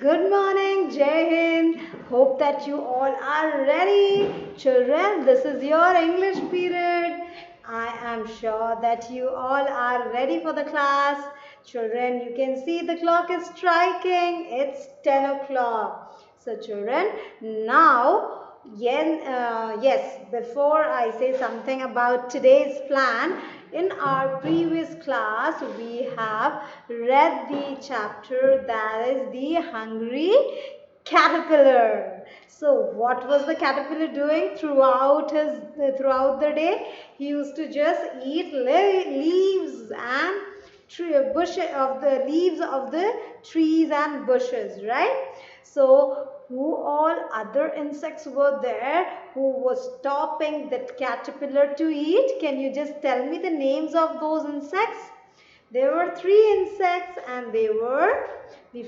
Good morning, Jai Hind. Hope that you all are ready. Children, this is your English period. I am sure that you all are ready for the class. Children, you can see the clock is striking. It's 10 o'clock. So, children, now yes, before I say something about today's plan, in our previous class we have read the chapter that is the hungry caterpillar. So what was the caterpillar doing throughout the day? He used to just eat leaves and leaves of the trees and bushes, right? So who all other insects were there who was stopping that caterpillar to eat? Can you just tell me the names of those insects? There were three insects and the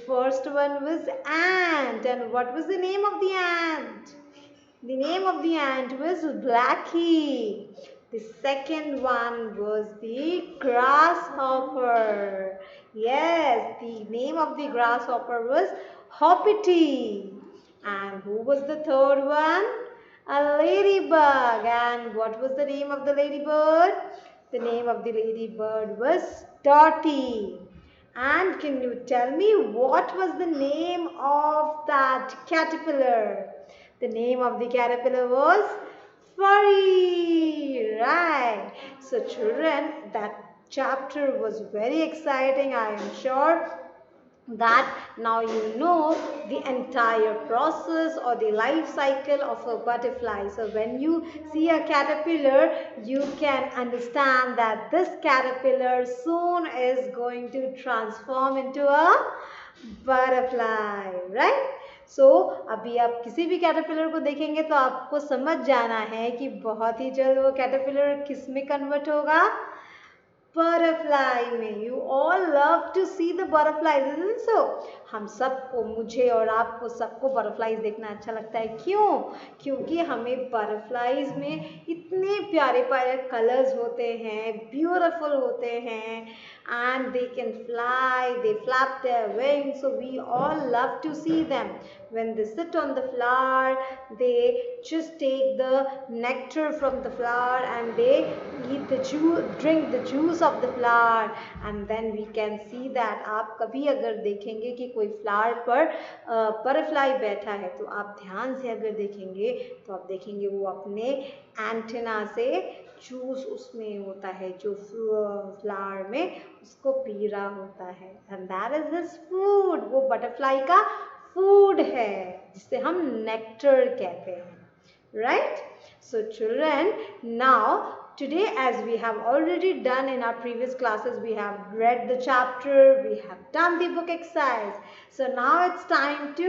first one was ant. And what was the name of the ant? The name of the ant was Blackie. The second one was the grasshopper. Yes, the name of the grasshopper was Hoppity. And who was the third one? A ladybug. And what was the name of the ladybird? The name of the ladybird was Dotty. And can you tell me what was the name of that caterpillar? The name of the caterpillar was Furry. Right. So children, that chapter was very exciting. I am sure that now you know the entire process or the life cycle of a butterfly. So when you see a caterpillar, you can understand that this caterpillar soon is going to transform into a butterfly, right? So अभी आप किसी भी caterpillar को देखेंगे तो आपको समझ जाना है कि बहुत ही जल्द वो कैटरपिलर किस में कन्वर्ट होगा, बटरफ्लाई में. You all love to see the butterflies, isn't so? हम सबको, मुझे और आपको सबको बटरफ्लाइज देखना अच्छा लगता है. क्यों? क्योंकि हमें बटरफ्लाइज में इतने प्यारे प्यारे कलर्स होते हैं, ब्यूटीफुल होते हैं, and they can fly, they flap their wings, so we all love to see them. When they sit on the flower, they just take the nectar from the flower and they eat the juice, drink the juice of the flower, and then we can see that. आप कभी अगर देखेंगे कि कोई flower पर butterfly बैठा है तो आप ध्यान से अगर देखेंगे तो आप देखेंगे वो अपने एंटेना से जूस उसमें होता है जो फ्लावर में, उसको पी रहा होता है. And that is his food. वो बटरफ्लाई का फूड है जिसे हम नेक्टर कहते हैं, right? So children, now today, as we have already done in our previous classes, we have read the chapter, we have done the book exercise. So now it's time to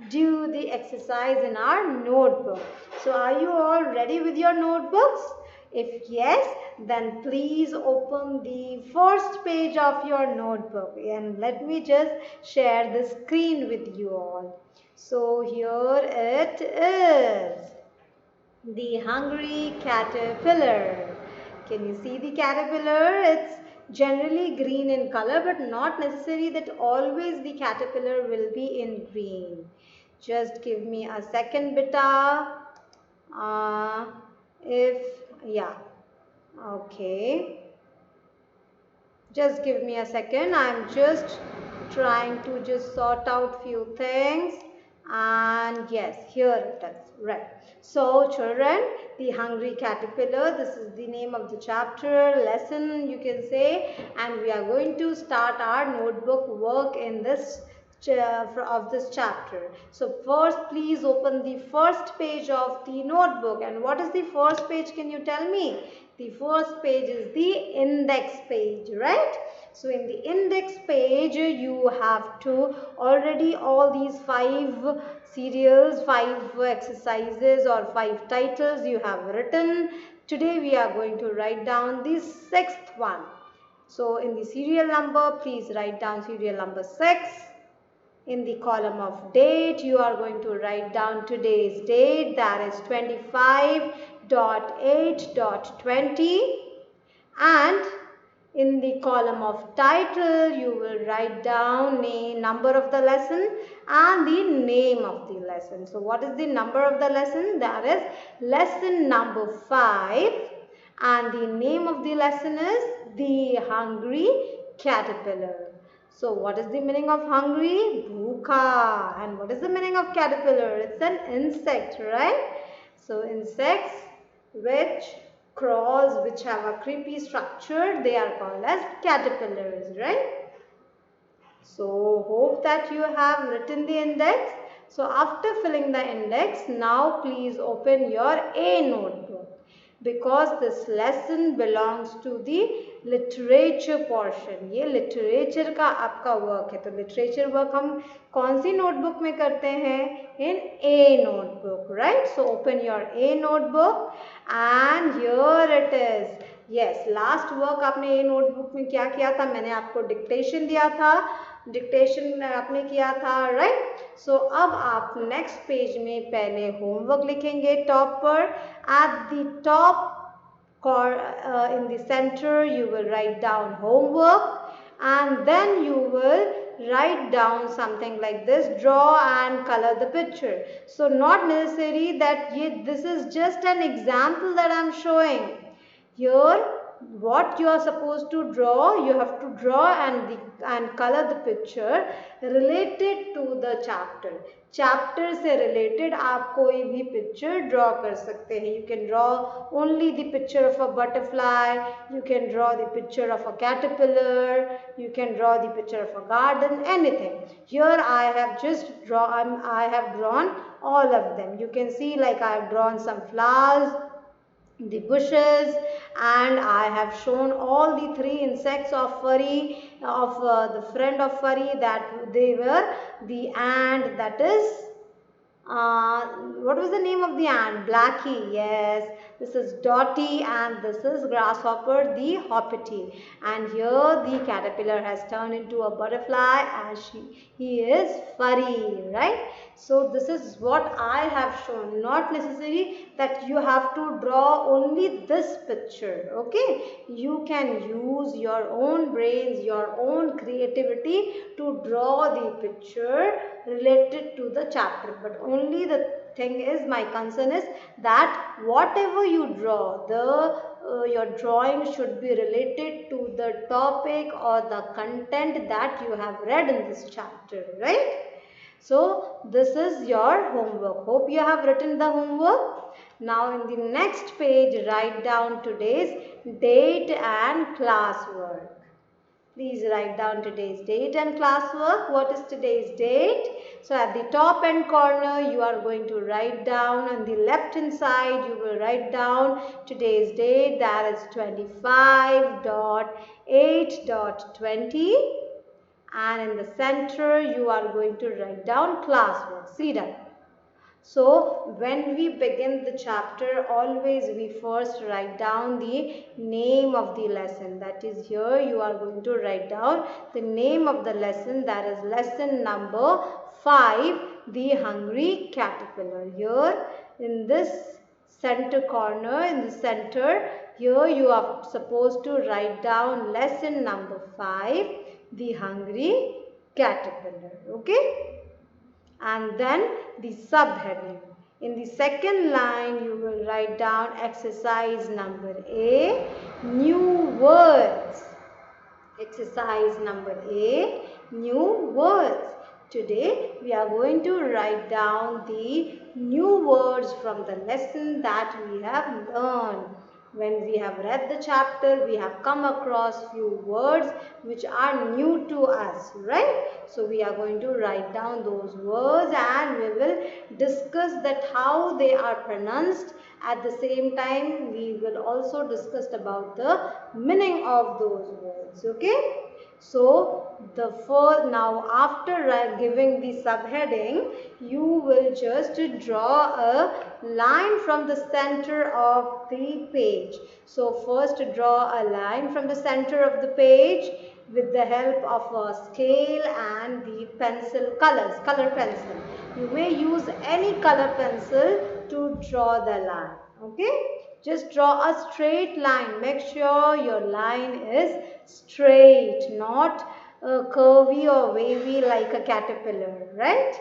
do the exercise in our notebook. So are you all ready with your notebooks? If yes, then please open the first page of your notebook and let me just share the screen with you all. So here it is. The hungry caterpillar. Can you see the caterpillar? It's generally green in color, but not necessary that always the caterpillar will be in green. Just give me a second, beta. Okay. Just give me a second. I'm just trying to just sort out few things. And yes, here it is, right? So children, the hungry caterpillar, this is the name of the chapter, lesson you can say, and we are going to start our notebook work in this of this chapter. So first please open the first page of the notebook. And what is the first page? Can you tell me? The first page is the index page, right? So in the index page you have to already all these 5 serials, 5 exercises or 5 titles you have written. Today we are going to write down the 6th one. So in the serial number, please write down serial number 6. In the column of date, you are going to write down today's date, that is 25.8.20. And In the column of title, you will write down number of the lesson and the name of the lesson. So what is the number of the lesson? That is lesson number 5, and the name of the lesson is The Hungry Caterpillar. So what is the meaning of hungry? Bhukha. And what is the meaning of caterpillar? It's an insect, right? So insects which crawls, which have a creepy structure, they are called as caterpillars, right? So hope that you have written the index. So after filling the index, now please open your A notebook, because this lesson belongs to the literature portion. ये literature का आपका work है. तो literature work हम कौन सी notebook में करते हैं? In A notebook, right? So open your A notebook and here it is. Yes, last work आपने A notebook में क्या किया था? मैंने आपको dictation दिया था. डिक्टेशन आपने किया था, राइट? सो अब आप नेक्स्ट पेज में पहले होमवर्क लिखेंगे टॉप पर. At the top in the center you will write down homework, and then you will write down something like this: draw and color the picture. So not necessary that this is just an example that I'm showing here. What you are supposed to draw, you have to draw and color the picture related to the chapter. Chapter से related आप कोई भी picture draw कर सकते हैं. You can draw only the picture of a butterfly, you can draw the picture of a caterpillar, you can draw the picture of a garden, anything. Here I have just I have drawn all of them. You can see like I have drawn some flowers, the bushes, and I have shown all the 3 insects of furry, of the friend of furry, that they were the ant, that is what was the name of the ant? Blackie. Yes, this is Dotty, and this is Grasshopper, the hoppity. And here the caterpillar has turned into a butterfly, and he is furry, right? So this is what I have shown. Not necessary that you have to draw only this picture, okay? You can use your own brains, your own creativity to draw the picture related to the chapter. But only the thing is, my concern is that whatever you draw, your drawing should be related to the topic or the content that you have read in this chapter, right? So this is your homework. Hope you have written the homework. Now in the next page, write down today's date and classwork. Please write down today's date and classwork. What is today's date? So at the top end corner, you are going to write down. On the left hand side, you will write down today's date. That is 25.8.20. And in the center, you are going to write down classwork. See that? So when we begin the chapter, always we first write down the name of the lesson. That is, here you are going to write down the name of the lesson. That is lesson number 5, The Hungry Caterpillar. Here in this center corner, in the center, here you are supposed to write down lesson number 5, The Hungry Caterpillar. Okay? And then the subheading. In the second line, you will write down exercise number A, new words. Exercise number A, new words. Today, we are going to write down the new words from the lesson that we have learned. When we have read the chapter, we have come across few words which are new to us, right? So we are going to write down those words, and we will discuss that how they are pronounced. At the same time, we will also discuss about the meaning of those words, okay? So now after giving the subheading, you will just draw a line from the center of the page. So first draw a line from the center of the page with the help of a scale and the color pencil. You may use any color pencil to draw the line, okay? Just draw a straight line. Make sure your line is straight, not curvy or wavy like a caterpillar, right?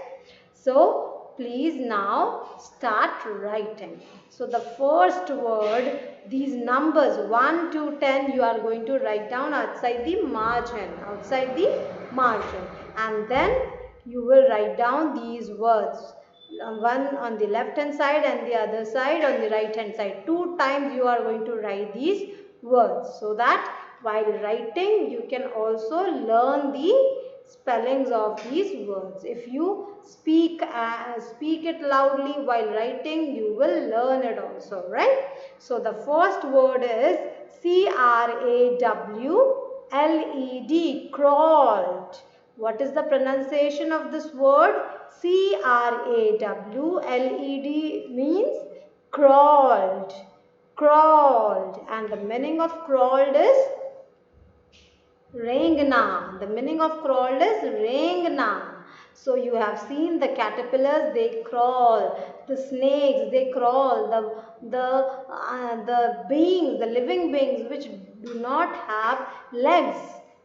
So please now start writing. So the first word, these numbers 1 to 10, you are going to write down outside the margin, and then you will write down these words, one on the left hand side and the other side on the right hand side. 2 times you are going to write these words, so that while writing you can also learn the spellings of these words. If you speak it loudly while writing, you will learn it also, right? So the first word is crawled, crawled. What is the pronunciation of this word? crawled means crawled, crawled, and the meaning of crawled is rengna. The meaning of crawled is rengna. So you have seen the caterpillars, they crawl. The snakes, they crawl. The beings, the living beings which do not have legs,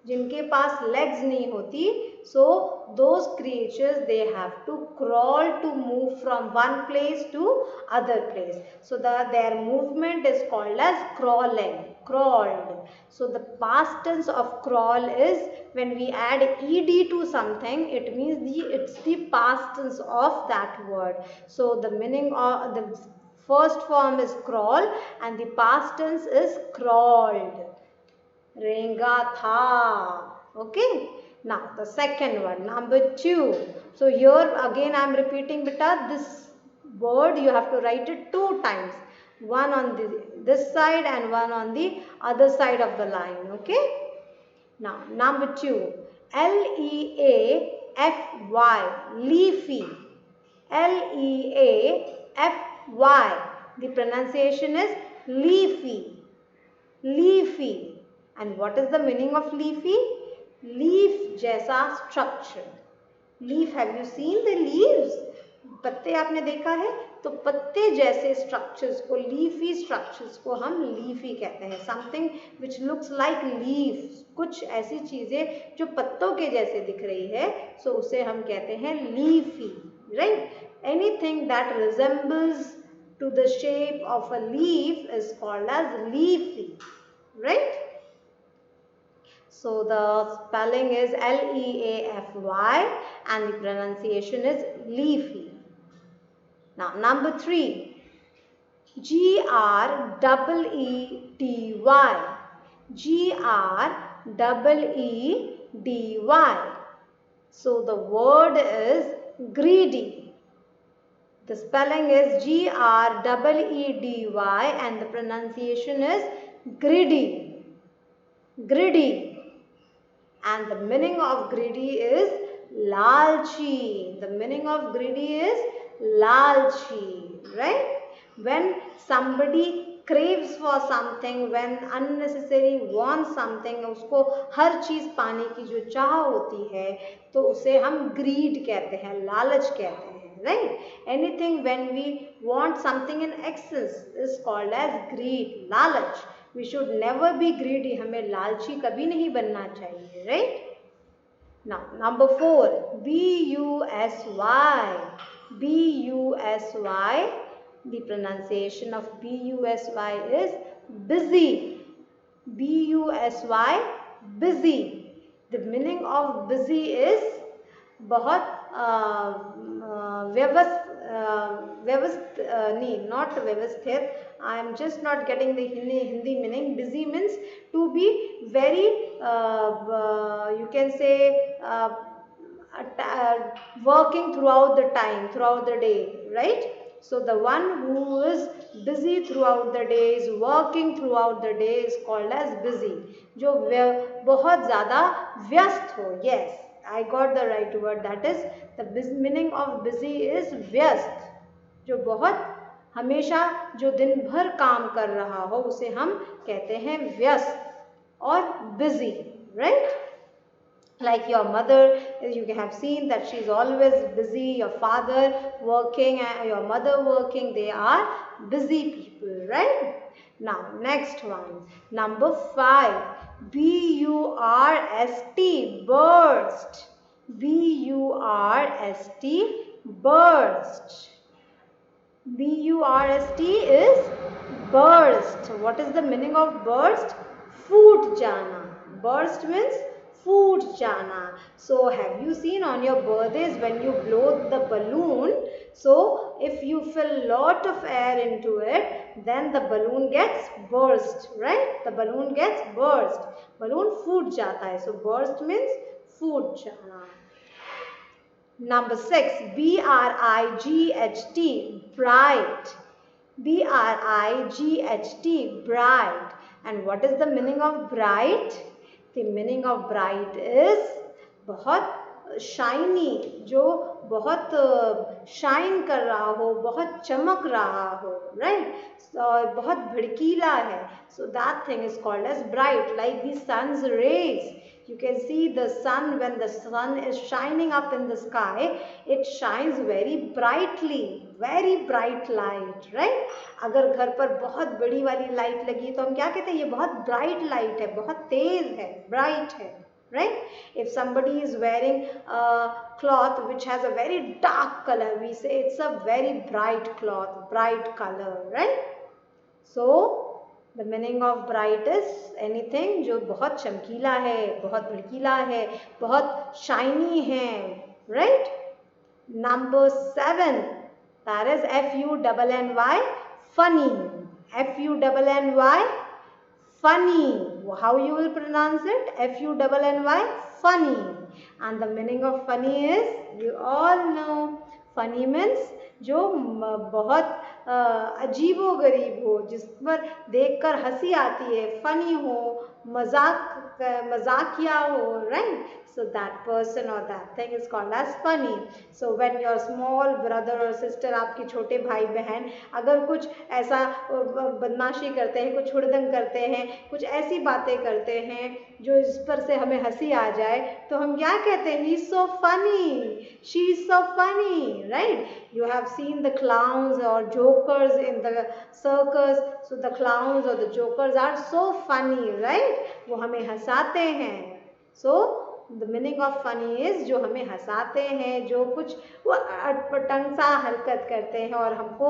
जिनके पास legs नहीं होती, so those creatures, they have to crawl to move from one place to other place. So their movement is called as crawling, crawled. So the past tense of crawl is, when we add ed to something, it means it's the past tense of that word. So the meaning of the first form is crawl and the past tense is crawled. Renga tha. Okay. Now the second one, number 2. So here again I am repeating, beta, this word you have to write it 2 times. One on this side and one on the other side of the line. Okay. Now number 2, Leafy, leafy. Leafy. The pronunciation is leafy, leafy. And what is the meaning of leafy? Leaf जैसा structure. Leaf, have you seen the leaves? पत्ते आपने देखा है? तो पत्ते जैसे structures को, leafy structures को हम leafy कहते हैं. Something which looks like leaves. कुछ ऐसी चीजें जो पत्तों के जैसे दिख रही है, so उसे हम कहते हैं leafy, right? Anything that resembles to the shape of a leaf is called as leafy, right? So the spelling is Leafy and the pronunciation is leafy. Now number 3, Greedy. So the word is greedy. The spelling is Greedy and the pronunciation is greedy, greedy. And the meaning of greedy is lalchi. The meaning of greedy is lalchi, right? When somebody craves for something, when unnecessarily wants something, उसको हर चीज पाने की जो चाह होती है, तो उसे हम greed कहते हैं, लालच कहते हैं, right? Anything when we want something in excess is called as greed, lalach. We should never be greedy. हमें लालची कभी नहीं बनना चाहिए, right? Now number 4, busy. The pronunciation of busy is busy. Busy. The meaning of busy is बहुत not व्यवस्थित. I am just not getting the Hindi meaning. Busy means to be very, you can say, working throughout the time, throughout the day, right? So the one who is busy throughout the day, is working throughout the day, is called as busy. जो बहुत ज़्यादा व्यस्त हो. Yes, I got the right word. That is, the meaning of busy is व्यस्त. जो बहुत हमेशा जो दिन भर काम कर रहा हो, उसे हम कहते हैं व्यस्त और busy, right? Like your mother, you have seen that she is always busy. Your father working and your mother working, they are busy people, right? Now next one, number 5, burst, burst, burst, burst. burst is burst. What is the meaning of burst? फूट जाना. Burst means फूट जाना. So have you seen on your birthdays when you blow the balloon, so if you fill lot of air into it, then the balloon gets burst, right? The balloon gets burst. Balloon फूट जाता है. So burst means फूट जाना. Number 6, bright, bright, bright, bright. And what is the meaning of bright? The meaning of bright is बहुत shiny, जो बहुत shine कर रहा हो, बहुत चमक रहा हो, राइट? और बहुत भड़कीला है. So that thing is called as bright, like the sun's rays. You can see the sun, when the sun is shining up in the sky, it shines very brightly, very bright light, right? अगर घर पर बहुत बड़ी वाली light लगी तो हम क्या कहते हैं? ये बहुत ब्राइट लाइट है, बहुत तेज है, ब्राइट है, right? If somebody is wearing a cloth which has a very dark color, we say it's a very bright cloth, bright color, right? So the meaning of bright is anything जो बहुत चमकीला है, बहुत भड़कीला है, बहुत shiny है, right? Number 7, that is funny, funny, funny. Funny. How you will pronounce it? funny, funny. And the meaning of funny is, you all know, funny means जो बहुत अजीबो गरीब हो, जिस पर देखकर हंसी आती है, फनी हो, मजाकिया हो, right? So that person or that thing is called as funny. So when your small brother or sister, आपके छोटे भाई बहन अगर कुछ ऐसा बदमाशी करते हैं, कुछ हुड़दंग करते हैं, कुछ ऐसी बातें करते हैं जो इस पर से हमें हंसी आ जाए, तो हम क्या कहते हैं? He is so funny, she is so funny, right? You have seen the clowns or jokers in the circus. So the clowns or the jokers are so funny, right? वो हमें हंसाते हैं. So the meaning of funny is जो हमें हंसाते हैं, जो कुछ वो अटपटंग सा हरकत करते हैं और हमको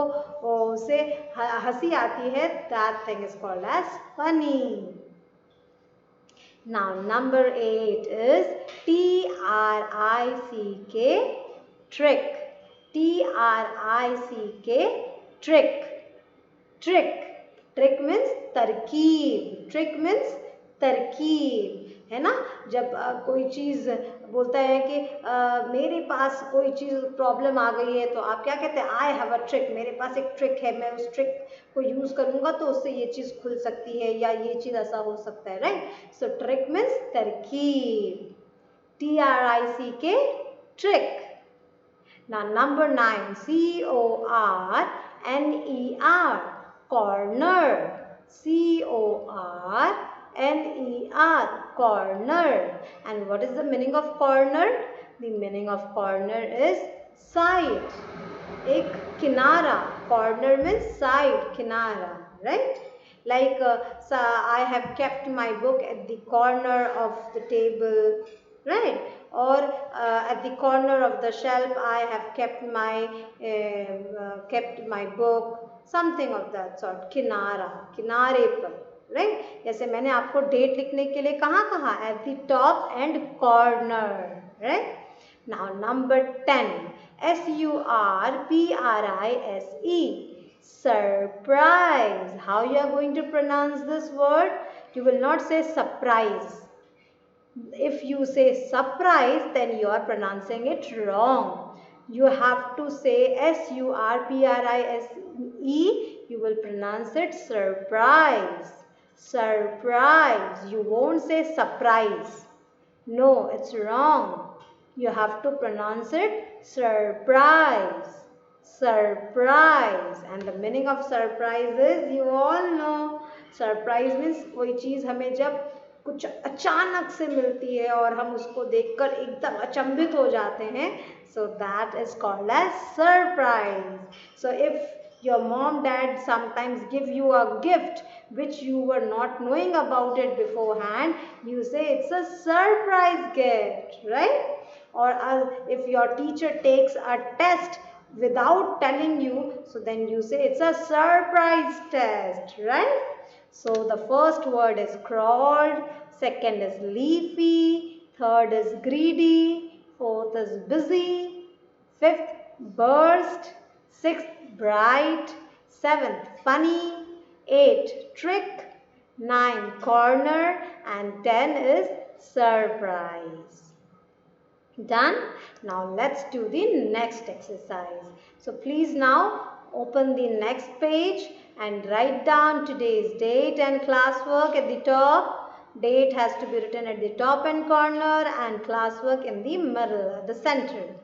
उसे हंसी आती है, that thing is called as funny. Now number 8 is trick, trick, trick, trick. Trick means तरकीब, trick means तरकीब, है ना? जब कोई चीज़ बोलता है कि मेरे पास कोई चीज़ प्रॉब्लम आ गई है, तो आप क्या कहते हैं? आई हैव अ ट्रिक, मेरे पास एक ट्रिक है, मैं उस ट्रिक को यूज़ करूँगा तो उससे ये चीज़ खुल सकती है या ये चीज़ ऐसा हो सकता है, राइट? सो ट्रिक मीन्स तरकीब, TRICK, trick. Now number 9, CORNER, corner, CORNER, corner. And what is the meaning of corner? The meaning of corner is side, एक किनारा. Corner means side, किनारा, right? Like I have kept my book at the corner of the table, right? Or at the corner of the shelf I have kept my book, something of that sort. किनारा, किनारे पर, right? जैसे मैंने आपको date लिखने के लिए कहाँ कहा? At the top and corner, right? Now number 10, SURPRISE, surprise. How you are going to pronounce this word? You will not say surprise. If you say surprise, then you are pronouncing it wrong. You have to say SURPRISE. You will pronounce it surprise, surprise. You won't say surprise. No, it's wrong. You have to pronounce it surprise, surprise. And the meaning of surprise is, you all know, surprise means कोई चीज़ हमें जब कुछ अचानक से मिलती है और हम उसको देखकर एकदम अचंभित हो जाते हैं, so that is called as surprise. So if your mom, dad sometimes give you a gift which you were not knowing about it beforehand, you say it's a surprise gift, right? Or if your teacher takes a test without telling you, so then you say it's a surprise test, right? So the first word is crawled, second is leafy, third is greedy, fourth is busy, fifth burst, sixth bright, seventh funny, eight trick, nine corner, and 10 is surprise. Done? Now let's do the next exercise. So please now open the next page and write down today's date and classwork at the top. Date has to be written at the top and corner and classwork in the middle, at the center.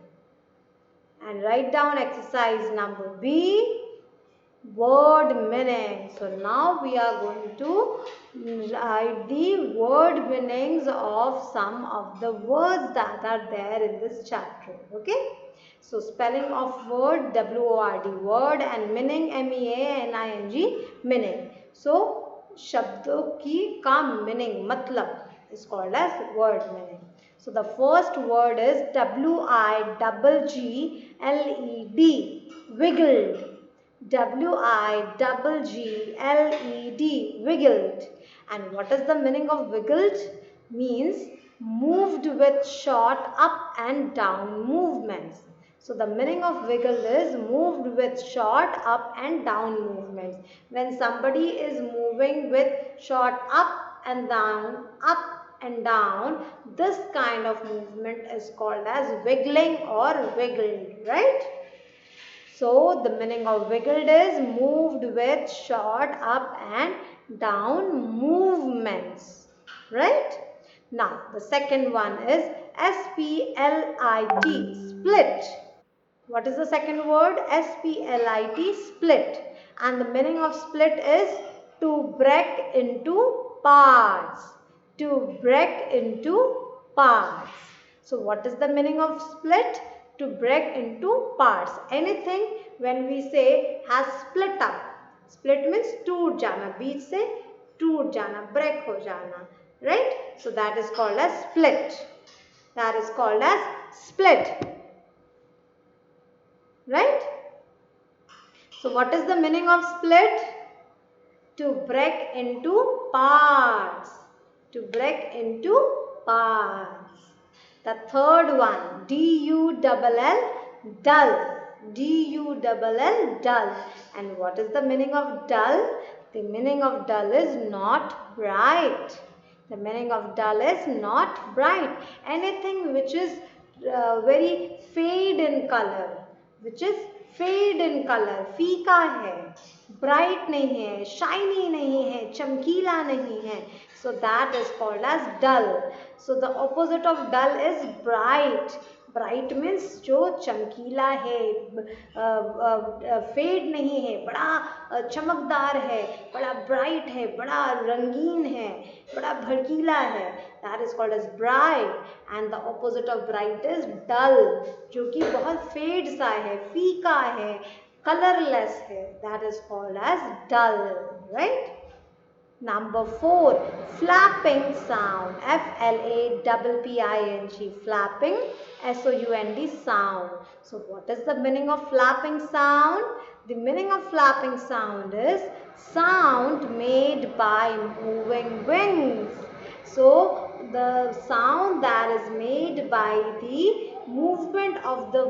And write down exercise number B, word meaning. So now we are going to write the word meanings of some of the words that are there in this chapter. Okay. So spelling of word, W-O-R-D, word, and meaning, M-E-A-N-I-N-G, meaning. So शब्दों की का meaning, मतलब is called as word meaning. So the first word is W-I-G-G-L-E-D, wiggled. W-I-G-G-L-E-D, wiggled. And what is the meaning of wiggled? Means moved with short up and down movements. So the meaning of wiggle is moved with short up and down movements. When somebody is moving with short up and down, this kind of movement is called as wiggling or wiggled, right? So the meaning of wiggled is moved with short up and down movements, right? Now the second one is S-P-L-I-T, split. What is the second word? S-P-L-I-T, split. And the meaning of split is to break into parts. To break into parts. So what is the meaning of split? To break into parts. Anything when we say has split up. Split means टूट जाना, बीच से टूट जाना, break हो जाना, right? So that is called as split. That is called as split. Right? So what is the meaning of split? To break into parts. To break into parts. The third one, D-U-L-L, dull. D-U-L-L, dull. And what is the meaning of dull? The meaning of dull is not bright. The meaning of dull is not bright. Anything which is very fade in color. Which is fade in color, फीका है, bright नहीं है, shiny नहीं है, चमकीला नहीं है. So that is called as dull. So the opposite of dull is bright. Bright means जो चमकीला है, फेड नहीं है, बड़ा चमकदार है, बड़ा bright है, बड़ा रंगीन है, बड़ा भड़कीला है. That is called as bright. And the opposite of bright is dull, जो कि बहुत फेड सा है, फीका है, colorless है. That is called as dull, right? Number 4, flapping sound. F-L-A-P-P-I-N-G, flapping, S-O-U-N-D, sound. So what is the meaning of flapping sound? The meaning of flapping sound is sound made by moving wings. So the sound that is made by the movement of the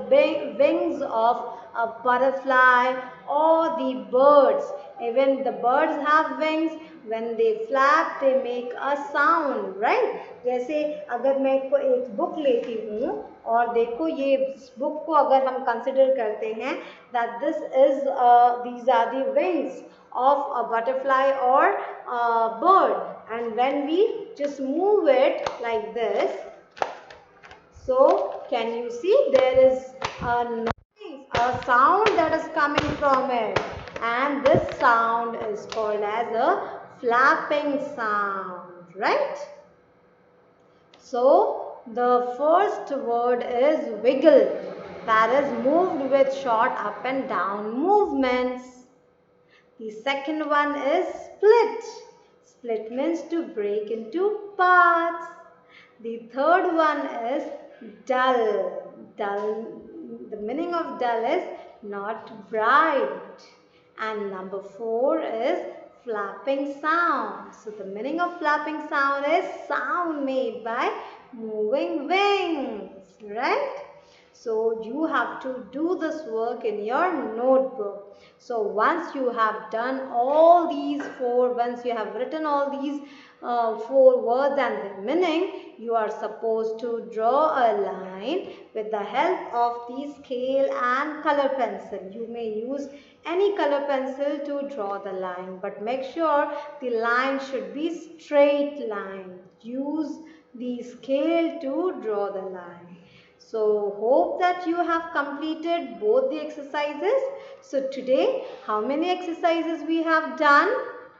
wings of a butterfly or the birds. Even the birds have wings. When they flap, they make a sound, right? जैसे अगर मैं एक book लेती हूँ और देखो ये book को अगर हम consider करते हैं that these are the wings of a butterfly or a bird, and when we just move it like this, so can you see there is a noise, a sound that is coming from it, and this sound is called as a flapping sound, right? So the first word is wiggle, that is moved with short up and down movements. The second one is split. Split means to break into parts. The third one is dull. Dull, the meaning of dull is not bright. And number 4 is flapping sound. So the meaning of flapping sound is sound made by moving wings, right? So you have to do this work in your notebook. So once you have done all these 4, once you have written all these 4 words and their meaning, you are supposed to draw a line with the help of the scale and color pencil. You may use any color pencil to draw the line, but make sure the line should be straight line. Use the scale to draw the line. So hope that you have completed both the exercises. So today, how many exercises we have done?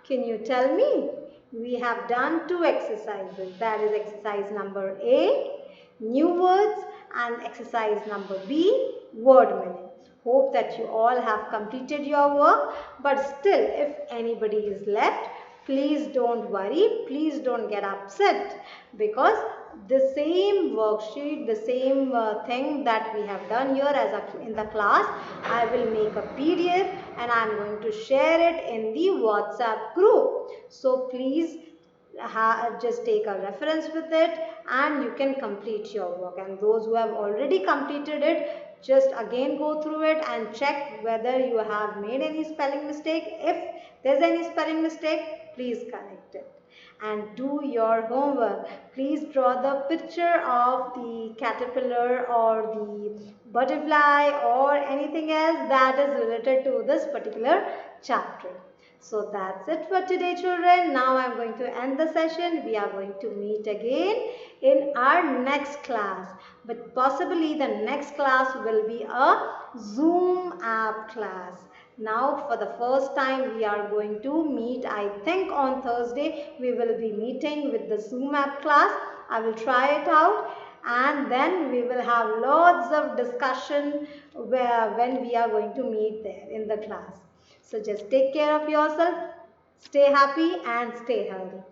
Can you tell me? We have done 2 exercises. That is exercise number A, new words, and exercise number B, word meaning. Hope that you all have completed your work, but still if anybody is left, please don't worry, please don't get upset, because the same worksheet, the same thing that we have done here in the class, I will make a PDF and I am going to share it in the WhatsApp group. So please just take a reference with it and you can complete your work. And those who have already completed it, just again go through it and check whether you have made any spelling mistake. If there's any spelling mistake, please correct it. And do your homework. Please draw the picture of the caterpillar or the butterfly or anything else that is related to this particular chapter. So that's it for today, children. Now I'm going to end the session. We are going to meet again in our next class. But possibly the next class will be a Zoom app class. Now for the first time we are going to meet, I think on Thursday we will be meeting with the Zoom app class. I will try it out and then we will have lots of discussion when we are going to meet there in the class. So just take care of yourself, stay happy and stay healthy.